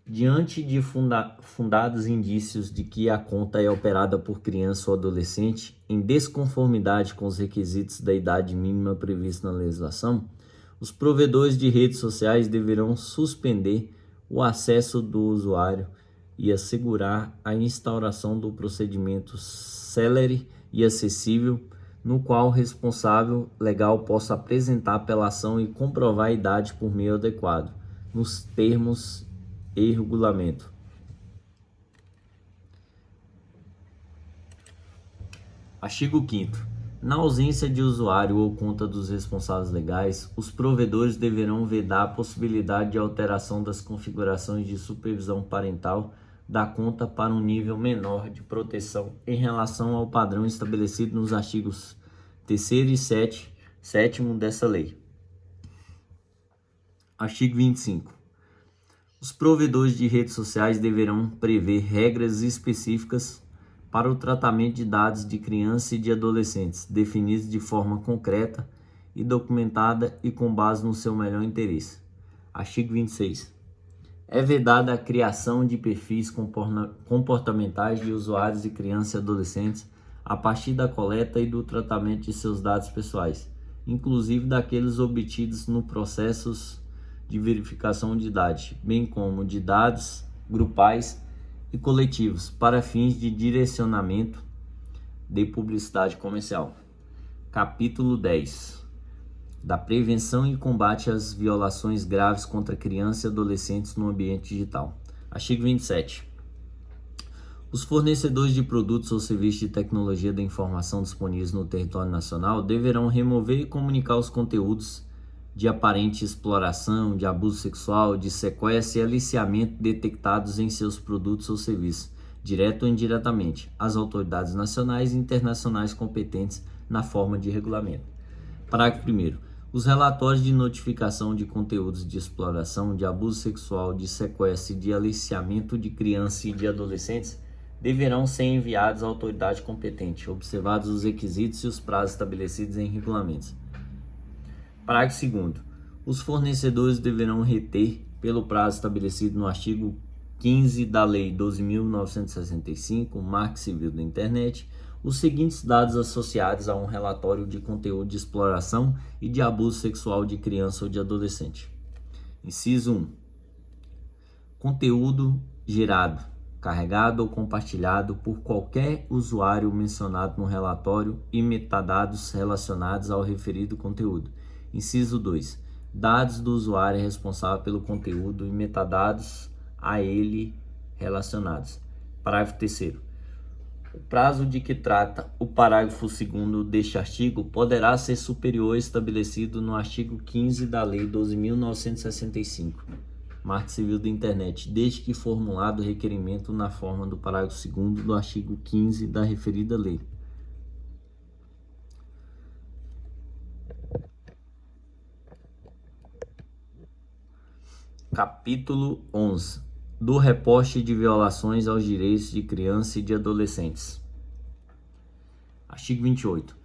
Diante de fundados indícios de que a conta é operada por criança ou adolescente em desconformidade com os requisitos da idade mínima prevista na legislação, os provedores de redes sociais deverão suspender o acesso do usuário e assegurar a instauração do procedimento célere e acessível, no qual o responsável legal possa apresentar apelação e comprovar a idade por meio adequado, nos termos e regulamento. Artigo 5º. Na ausência de usuário ou conta dos responsáveis legais, os provedores deverão vedar a possibilidade de alteração das configurações de supervisão parental da conta para um nível menor de proteção em relação ao padrão estabelecido nos artigos 3º e 7º dessa lei. Artigo 25. Os provedores de redes sociais deverão prever regras específicas para o tratamento de dados de crianças e de adolescentes, definidos de forma concreta e documentada e com base no seu melhor interesse. Artigo 26. É vedada a criação de perfis comportamentais de usuários de crianças e adolescentes a partir da coleta e do tratamento de seus dados pessoais, inclusive daqueles obtidos no processos de verificação de idade, bem como de dados grupais e coletivos para fins de direcionamento de publicidade comercial. Capítulo 10. Da prevenção e combate às violações graves contra crianças e adolescentes no ambiente digital. Artigo 27. Os fornecedores de produtos ou serviços de tecnologia da informação disponíveis no território nacional deverão remover e comunicar os conteúdos de aparente exploração, de abuso sexual, de sequestro e aliciamento detectados em seus produtos ou serviços, direto ou indiretamente, às autoridades nacionais e internacionais competentes na forma de regulamento. Parágrafo 1º. Os relatórios de notificação de conteúdos de exploração, de abuso sexual, de sequestro e de aliciamento de crianças e de adolescentes deverão ser enviados à autoridade competente, observados os requisitos e os prazos estabelecidos em regulamentos. Parágrafo 2º. Os fornecedores deverão reter, pelo prazo estabelecido no artigo 15 da Lei 12.965, Marco Civil da Internet, os seguintes dados associados a um relatório de conteúdo de exploração e de abuso sexual de criança ou de adolescente. Inciso 1. Conteúdo gerado, carregado ou compartilhado por qualquer usuário mencionado no relatório e metadados relacionados ao referido conteúdo. Inciso 2. Dados do usuário responsável pelo conteúdo e metadados a ele relacionados. Parágrafo 3º. O prazo de que trata o parágrafo 2º deste artigo poderá ser superior ao estabelecido no artigo 15 da Lei 12.965, Marco Civil da Internet, desde que formulado o requerimento na forma do parágrafo 2º do artigo 15 da referida lei. Capítulo 11. Do reporte de violações aos direitos de crianças e de adolescentes. Artigo 28.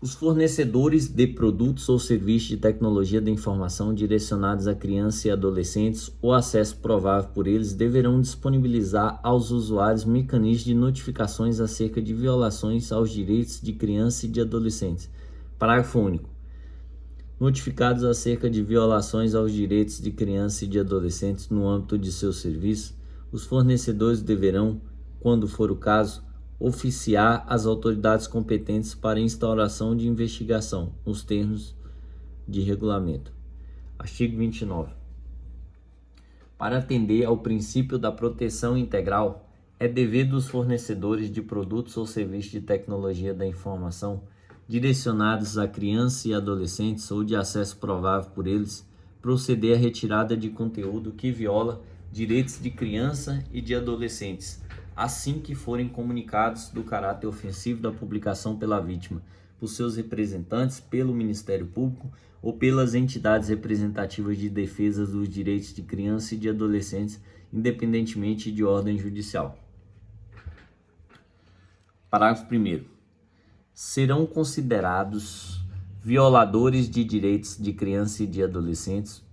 Os fornecedores de produtos ou serviços de tecnologia da informação direcionados a crianças e adolescentes ou acesso provável por eles deverão disponibilizar aos usuários mecanismos de notificações acerca de violações aos direitos de crianças e de adolescentes. Parágrafo único. Notificados acerca de violações aos direitos de crianças e de adolescentes no âmbito de seu serviço, os fornecedores deverão, quando for o caso, oficiar as autoridades competentes para instauração de investigação, nos termos de regulamento. Artigo 29. Para atender ao princípio da proteção integral, é dever dos fornecedores de produtos ou serviços de tecnologia da informação direcionados a crianças e adolescentes ou de acesso provável por eles, proceder à retirada de conteúdo que viola direitos de criança e de adolescentes, assim que forem comunicados do caráter ofensivo da publicação pela vítima, por seus representantes, pelo Ministério Público ou pelas entidades representativas de defesa dos direitos de crianças e de adolescentes, independentemente de ordem judicial. Parágrafo 1º. Serão considerados violadores de direitos de crianças e de adolescentes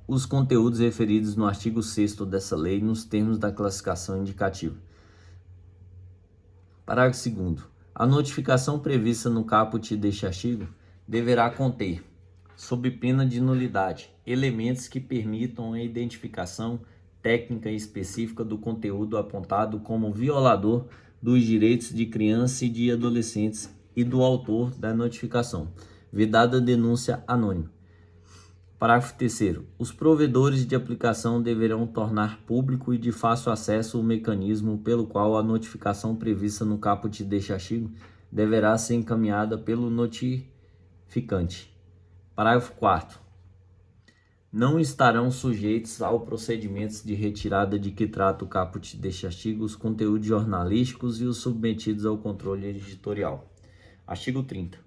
os conteúdos referidos no artigo 6º dessa lei nos termos da classificação indicativa. Parágrafo 2º. A notificação prevista no caput deste artigo deverá conter, sob pena de nulidade, elementos que permitam a identificação técnica e específica do conteúdo apontado como violador dos direitos de crianças e de adolescentes e do autor da notificação, vedada denúncia anônima. Parágrafo 3º. Os provedores de aplicação deverão tornar público e de fácil acesso o mecanismo pelo qual a notificação prevista no caput deste artigo deverá ser encaminhada pelo notificante. Parágrafo 4º. Não estarão sujeitos ao procedimento de retirada de que trata o caput deste artigo os conteúdos jornalísticos e os submetidos ao controle editorial. Artigo 30.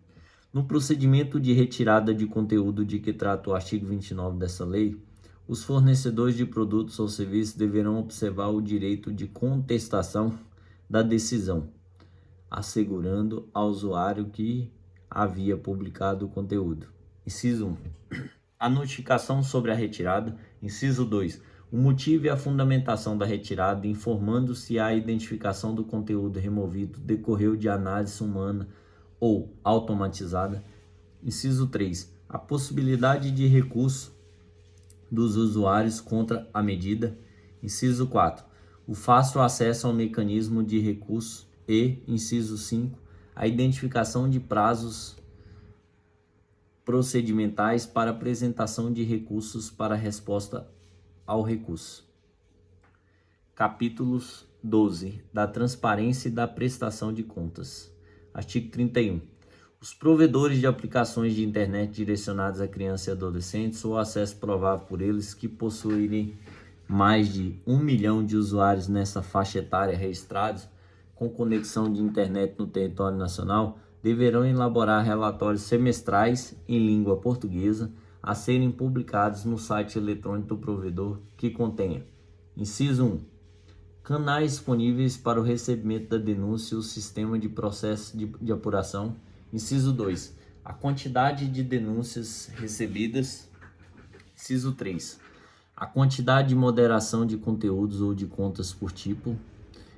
No procedimento de retirada de conteúdo de que trata o artigo 29 dessa lei, os fornecedores de produtos ou serviços deverão observar o direito de contestação da decisão, assegurando ao usuário que havia publicado o conteúdo. Inciso 1. A notificação sobre a retirada. Inciso 2. O motivo e a fundamentação da retirada, informando se a identificação do conteúdo removido decorreu de análise humana ou automatizada. Inciso 3. A possibilidade de recurso dos usuários contra a medida. Inciso 4. o fácil acesso ao mecanismo de recurso e, inciso 5, a identificação de prazos procedimentais para apresentação de recursos para resposta ao recurso. Capítulos 12. Da transparência e da prestação de contas. Artigo 31. Os provedores de aplicações de internet direcionadas a crianças e adolescentes ou acesso provável por eles que possuírem mais de 1 milhão de usuários nessa faixa etária registrados com conexão de internet no território nacional deverão elaborar relatórios semestrais em língua portuguesa a serem publicados no site eletrônico do provedor que contenha: inciso 1. Canais disponíveis para o recebimento da denúncia e o sistema de processo de apuração. Inciso 2. A quantidade de denúncias recebidas. Inciso 3. A quantidade de moderação de conteúdos ou de contas por tipo.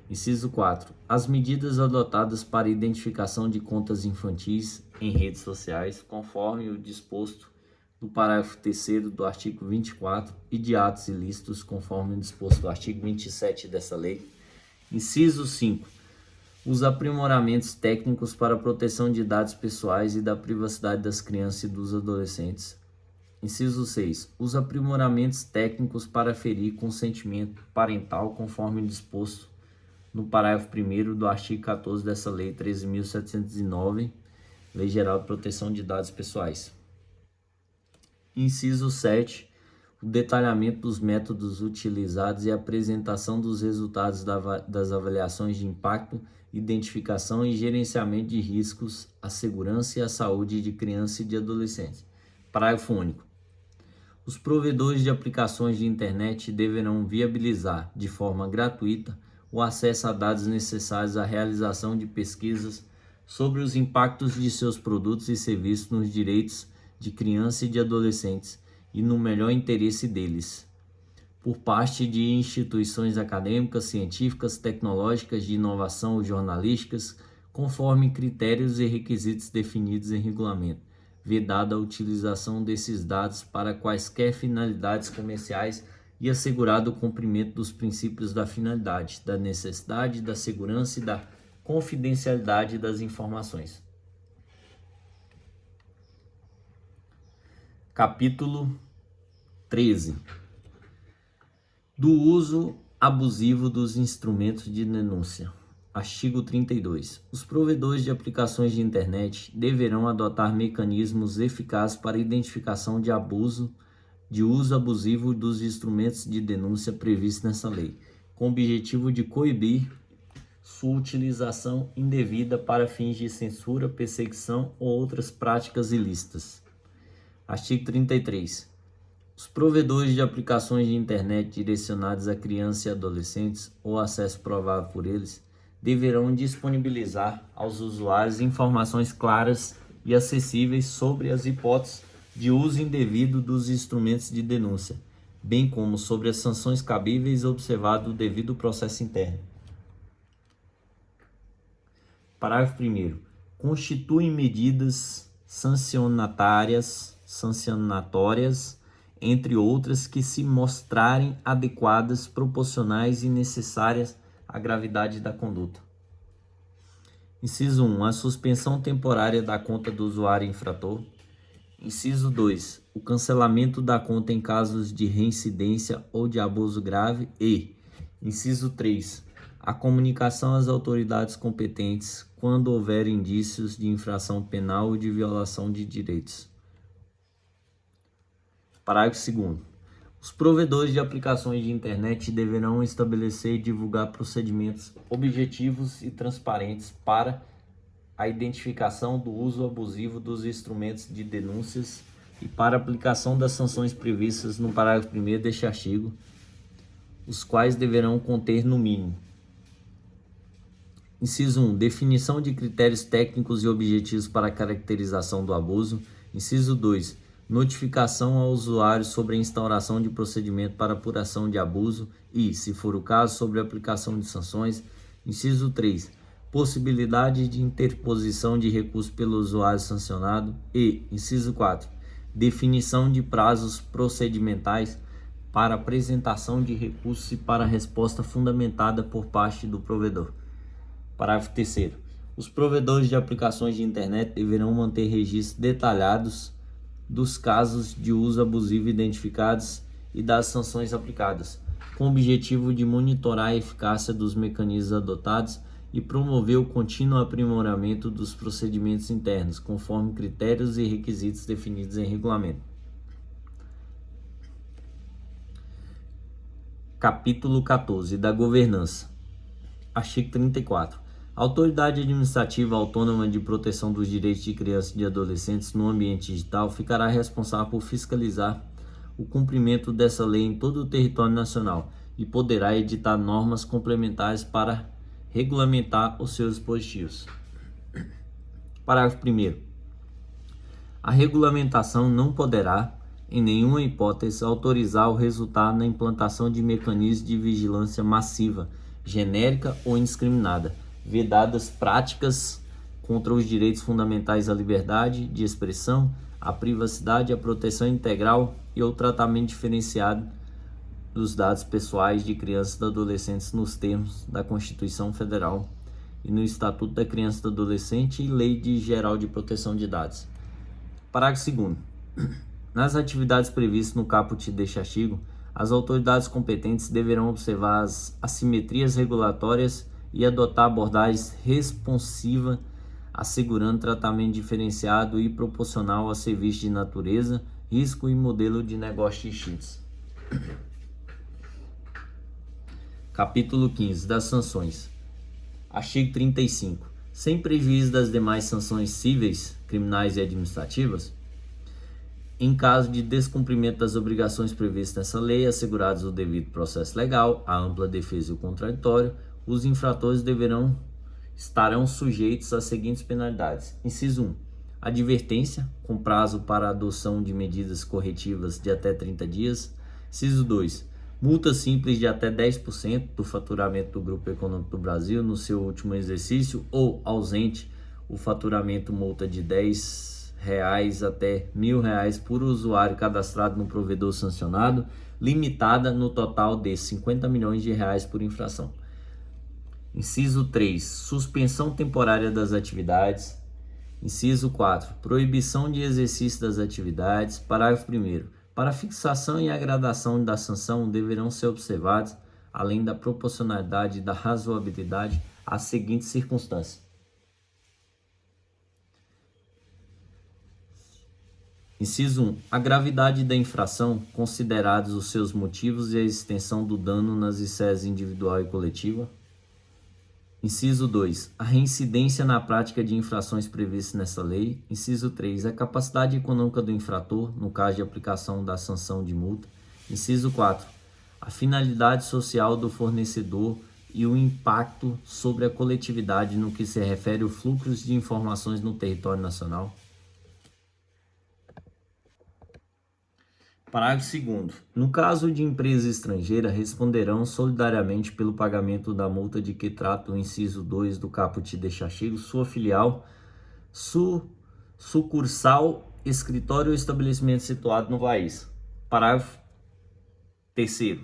Inciso 4. As medidas adotadas para identificação de contas infantis em redes sociais, conforme o disposto do parágrafo 3º do artigo 24 e de atos ilícitos, conforme o disposto do artigo 27 dessa lei. Inciso 5. Os aprimoramentos técnicos para a proteção de dados pessoais e da privacidade das crianças e dos adolescentes. Inciso 6. Os aprimoramentos técnicos para ferir consentimento parental, conforme disposto no parágrafo 1º do artigo 14 dessa lei 13.709, Lei Geral de Proteção de Dados Pessoais. Inciso 7. O detalhamento dos métodos utilizados e a apresentação dos resultados das avaliações de impacto, identificação e gerenciamento de riscos à segurança e à saúde de crianças e de adolescentes. Parágrafo único. Os provedores de aplicações de internet deverão viabilizar de forma gratuita o acesso a dados necessários à realização de pesquisas sobre os impactos de seus produtos e serviços nos direitos de crianças e de adolescentes e no melhor interesse deles, por parte de instituições acadêmicas, científicas, tecnológicas, de inovação ou jornalísticas, conforme critérios e requisitos definidos em regulamento, vedada a utilização desses dados para quaisquer finalidades comerciais e assegurado o cumprimento dos princípios da finalidade, da necessidade, da segurança e da confidencialidade das informações. Capítulo 13. Do uso abusivo dos instrumentos de denúncia. Artigo 32. Os provedores de aplicações de internet deverão adotar mecanismos eficazes para a identificação de uso abusivo dos instrumentos de denúncia previstos nessa lei, com o objetivo de coibir sua utilização indevida para fins de censura, perseguição ou outras práticas ilícitas. Artigo 33. Os provedores de aplicações de internet direcionadas a crianças e adolescentes ou acesso provável por eles deverão disponibilizar aos usuários informações claras e acessíveis sobre as hipóteses de uso indevido dos instrumentos de denúncia, bem como sobre as sanções cabíveis observado o devido processo interno. Parágrafo 1º. Constituem medidas sancionatórias, entre outras, que se mostrarem adequadas, proporcionais e necessárias à gravidade da conduta. Inciso 1. A suspensão temporária da conta do usuário infrator. Inciso 2. O cancelamento da conta em casos de reincidência ou de abuso grave e, inciso 3, a comunicação às autoridades competentes quando houver indícios de infração penal ou de violação de direitos. Parágrafo 2º. Os provedores de aplicações de internet deverão estabelecer e divulgar procedimentos objetivos e transparentes para a identificação do uso abusivo dos instrumentos de denúncias e para a aplicação das sanções previstas no parágrafo 1º deste artigo, os quais deverão conter, no mínimo: inciso 1. Definição de critérios técnicos e objetivos para a caracterização do abuso. Inciso 2. Notificação ao usuário sobre a instauração de procedimento para apuração de abuso e, se for o caso, sobre a aplicação de sanções. Inciso 3. Possibilidade de interposição de recurso pelo usuário sancionado e, inciso 4, definição de prazos procedimentais para apresentação de recursos e para resposta fundamentada por parte do provedor. Parágrafo 3º. Os provedores de aplicações de internet deverão manter registros detalhados dos casos de uso abusivo identificados e das sanções aplicadas, com o objetivo de monitorar a eficácia dos mecanismos adotados e promover o contínuo aprimoramento dos procedimentos internos, conforme critérios e requisitos definidos em regulamento. Capítulo 14 da Governança. Artigo 34. A Autoridade Administrativa Autônoma de Proteção dos Direitos de Crianças e de Adolescentes no Ambiente Digital ficará responsável por fiscalizar o cumprimento dessa lei em todo o território nacional e poderá editar normas complementares para regulamentar os seus dispositivos. Parágrafo 1º. A regulamentação não poderá, em nenhuma hipótese, autorizar ou resultar na implantação de mecanismos de vigilância massiva, genérica ou indiscriminada, vedadas práticas contra os direitos fundamentais à liberdade de expressão, à privacidade, à proteção integral e ao tratamento diferenciado dos dados pessoais de crianças e adolescentes nos termos da Constituição Federal e no Estatuto da Criança e do Adolescente e Lei Geral de Proteção de Dados. Parágrafo 2º. Nas atividades previstas no caput deste artigo, as autoridades competentes deverão observar as assimetrias regulatórias e adotar abordagem responsiva, assegurando tratamento diferenciado e proporcional a serviços de natureza, risco e modelo de negócio distintos. Capítulo 15 das sanções. Artigo 35. Sem prejuízo das demais sanções cíveis, criminais e administrativas, em caso de descumprimento das obrigações previstas nessa lei, assegurados o devido processo legal, a ampla defesa e o contraditório, os infratores estarão sujeitos às seguintes penalidades. Inciso 1. Advertência, com prazo para a adoção de medidas corretivas de até 30 dias. Inciso 2. Multa simples de até 10% do faturamento do Grupo Econômico do Brasil no seu último exercício ou ausente o faturamento, multa de R$10 até R$1.000 por usuário cadastrado no provedor sancionado, limitada no total de R$50 milhões por infração. Inciso 3. Suspensão temporária das atividades. Inciso 4. Proibição de exercício das atividades. Parágrafo 1º. Para a fixação e a gradação da sanção deverão ser observados, além da proporcionalidade e da razoabilidade, as seguintes circunstâncias. Inciso 1. A gravidade da infração, considerados os seus motivos e a extensão do dano nas esferas individual e coletiva. Inciso 2. A reincidência na prática de infrações previstas nessa lei. Inciso 3. A capacidade econômica do infrator, no caso de aplicação da sanção de multa. Inciso 4. A finalidade social do fornecedor e o impacto sobre a coletividade no que se refere aos fluxos de informações no território nacional. Parágrafo 2º. No caso de empresa estrangeira, responderão solidariamente pelo pagamento da multa de que trata o inciso 2 do caput deste artigo, sua filial, sucursal, escritório ou estabelecimento situado no país. Parágrafo 3º.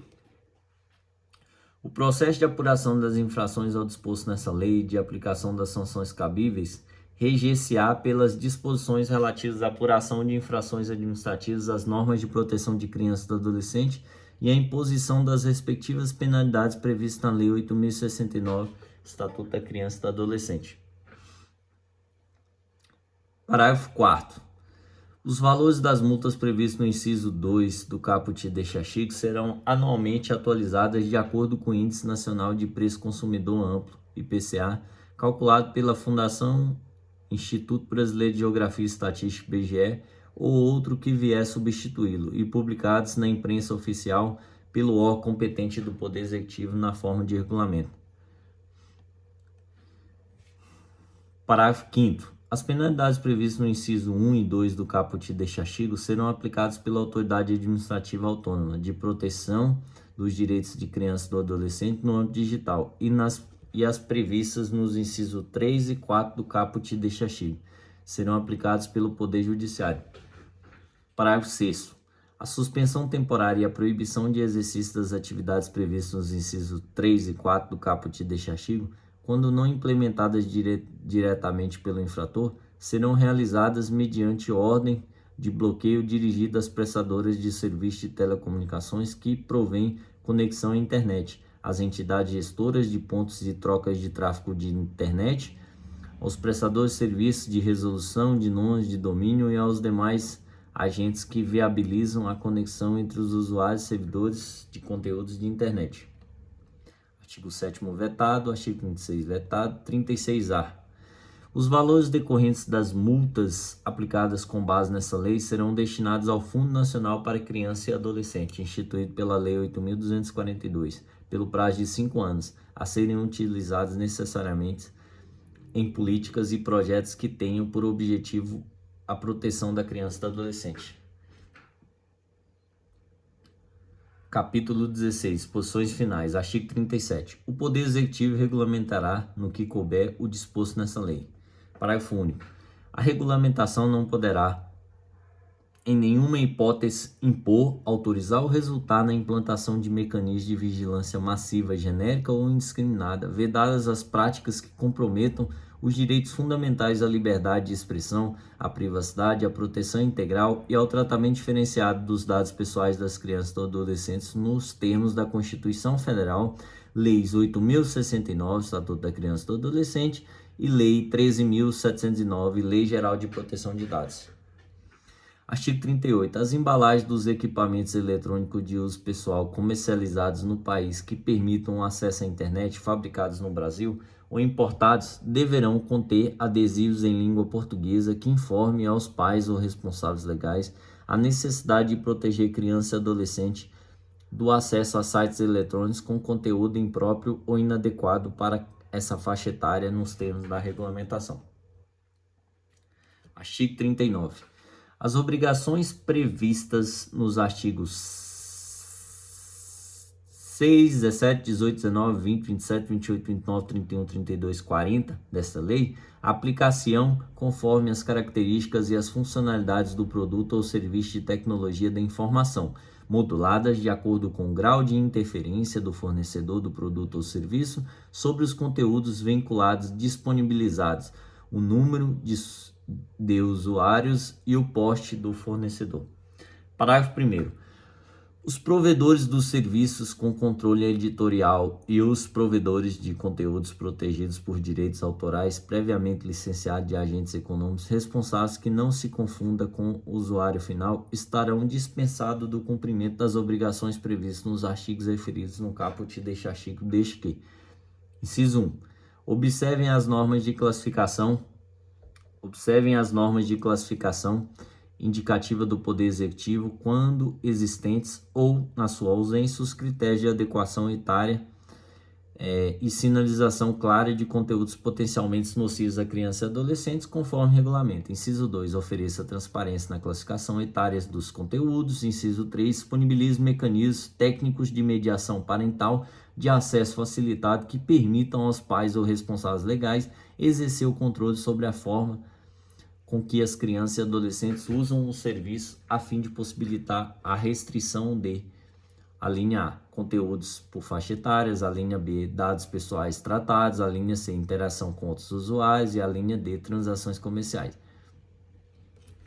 O processo de apuração das infrações ao disposto nessa lei e de aplicação das sanções cabíveis reger-se-á pelas disposições relativas à apuração de infrações administrativas, às normas de proteção de criança e do adolescente e à imposição das respectivas penalidades previstas na Lei 8.069, Estatuto da Criança e do Adolescente. Parágrafo 4º. Os valores das multas previstos no inciso 2 do caput deste artigo serão anualmente atualizadas de acordo com o Índice Nacional de Preço Consumidor Amplo, IPCA, calculado pela Fundação Instituto Brasileiro de Geografia e Estatística, IBGE, ou outro que vier substituí-lo, e publicados na imprensa oficial pelo órgão competente do Poder Executivo na forma de regulamento. Parágrafo 5º. As penalidades previstas no inciso 1 e 2 do caput deste artigo serão aplicadas pela Autoridade Administrativa Autônoma de Proteção dos Direitos de Criança e do Adolescente no âmbito digital e as previstas nos incisos 3 e 4 do caput deste artigo serão aplicadas pelo Poder Judiciário. Parágrafo 6º. A suspensão temporária e a proibição de exercício das atividades previstas nos incisos 3 e 4 do caput deste artigo, quando não implementadas diretamente pelo infrator, serão realizadas mediante ordem de bloqueio dirigida às prestadoras de serviços de telecomunicações que provêm conexão à internet, às entidades gestoras de pontos de trocas de tráfego de internet, aos prestadores de serviços de resolução de nomes de domínio e aos demais agentes que viabilizam a conexão entre os usuários e servidores de conteúdos de internet. Artigo 7º vetado, artigo 36 vetado, 36A. Os valores decorrentes das multas aplicadas com base nessa lei serão destinados ao Fundo Nacional para Criança e Adolescente, instituído pela Lei 8.242, pelo prazo de 5 anos, a serem utilizados necessariamente em políticas e projetos que tenham por objetivo a proteção da criança e do adolescente. Capítulo 16. Posições finais. Artigo 37. O Poder Executivo regulamentará, no que couber, o disposto nessa lei. Parágrafo único. A regulamentação não poderá, em nenhuma hipótese, impor, autorizar ou resultar na implantação de mecanismos de vigilância massiva, genérica ou indiscriminada, vedadas as práticas que comprometam os direitos fundamentais à liberdade de expressão, à privacidade, à proteção integral e ao tratamento diferenciado dos dados pessoais das crianças e adolescentes nos termos da Constituição Federal, Leis 8.069, Estatuto da Criança e do Adolescente, e Lei 13.709, Lei Geral de Proteção de Dados. Artigo 38. As embalagens dos equipamentos eletrônicos de uso pessoal comercializados no país que permitam acesso à internet, fabricados no Brasil ou importados, deverão conter adesivos em língua portuguesa que informem aos pais ou responsáveis legais a necessidade de proteger criança e adolescente do acesso a sites eletrônicos com conteúdo impróprio ou inadequado para essa faixa etária nos termos da regulamentação. Artigo 39. As obrigações previstas nos artigos 6, 17, 18, 19, 20, 27, 28, 29, 31, 32, 40 desta lei aplicar-se-ão conforme as características e as funcionalidades do produto ou serviço de tecnologia da informação, moduladas de acordo com o grau de interferência do fornecedor do produto ou serviço sobre os conteúdos vinculados disponibilizados, o número de usuários e o porte do fornecedor. Parágrafo 1º. Os provedores dos serviços com controle editorial e os provedores de conteúdos protegidos por direitos autorais previamente licenciados de agentes econômicos responsáveis que não se confunda com o usuário final estarão dispensados do cumprimento das obrigações previstas nos artigos referidos no caput deste artigo, desde que: inciso 1. Observem as normas de classificação indicativa do Poder Executivo, quando existentes, ou, na sua ausência, os critérios de adequação etária e sinalização clara de conteúdos potencialmente nocivos a crianças e adolescentes, conforme regulamento. Inciso 2. Ofereça transparência na classificação etária dos conteúdos. Inciso 3. Disponibilize mecanismos técnicos de mediação parental de acesso facilitado que permitam aos pais ou responsáveis legais exercer o controle sobre a forma com que as crianças e adolescentes usam o serviço, a fim de possibilitar a restrição de: a linha A, conteúdos por faixa etárias; a linha B, dados pessoais tratados; a linha C, interação com outros usuários; e a linha D, transações comerciais.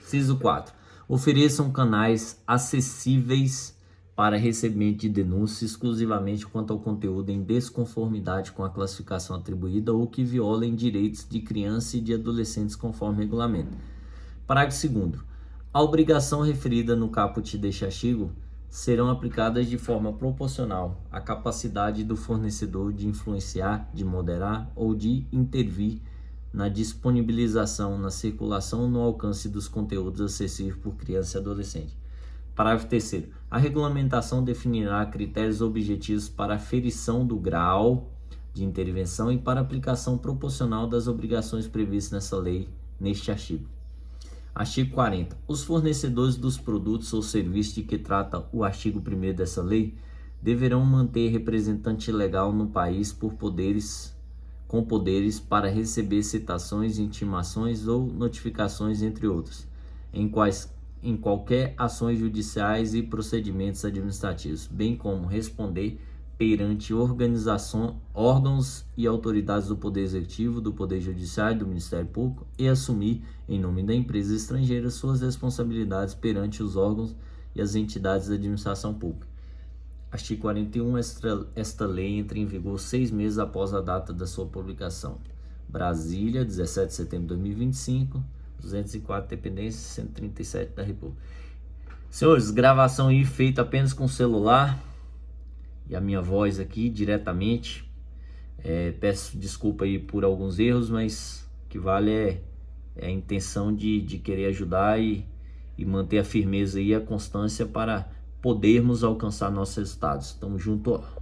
Inciso 4. Ofereçam canais acessíveis para recebimento de denúncias exclusivamente quanto ao conteúdo em desconformidade com a classificação atribuída ou que violem direitos de crianças e de adolescentes conforme regulamento. Parágrafo 2º. A obrigação referida no caput deste artigo serão aplicadas de forma proporcional à capacidade do fornecedor de influenciar, de moderar ou de intervir na disponibilização, na circulação ou no alcance dos conteúdos acessíveis por criança e adolescente. Parágrafo 3º. A regulamentação definirá critérios objetivos para aferição do grau de intervenção e para aplicação proporcional das obrigações previstas nessa lei, neste artigo. Artigo 40. Os fornecedores dos produtos ou serviços de que trata o artigo 1º dessa lei deverão manter representante legal no país com poderes para receber citações, intimações ou notificações, entre outros, em em qualquer ações judiciais e procedimentos administrativos, bem como responder perante órgãos e autoridades do Poder Executivo, do Poder Judiciário e do Ministério Público e assumir, em nome da empresa estrangeira, suas responsabilidades perante os órgãos e as entidades da administração pública. Artigo 41. Esta lei entra em vigor 6 meses após a data da sua publicação. Brasília, 17 de setembro de 2025, 204 dependências, 137 da República. Senhores, gravação aí feita apenas com celular e a minha voz aqui diretamente. Peço desculpa aí por alguns erros, mas o que vale é a intenção de querer ajudar e manter a firmeza e a constância para podermos alcançar nossos resultados. Tamo junto, ó.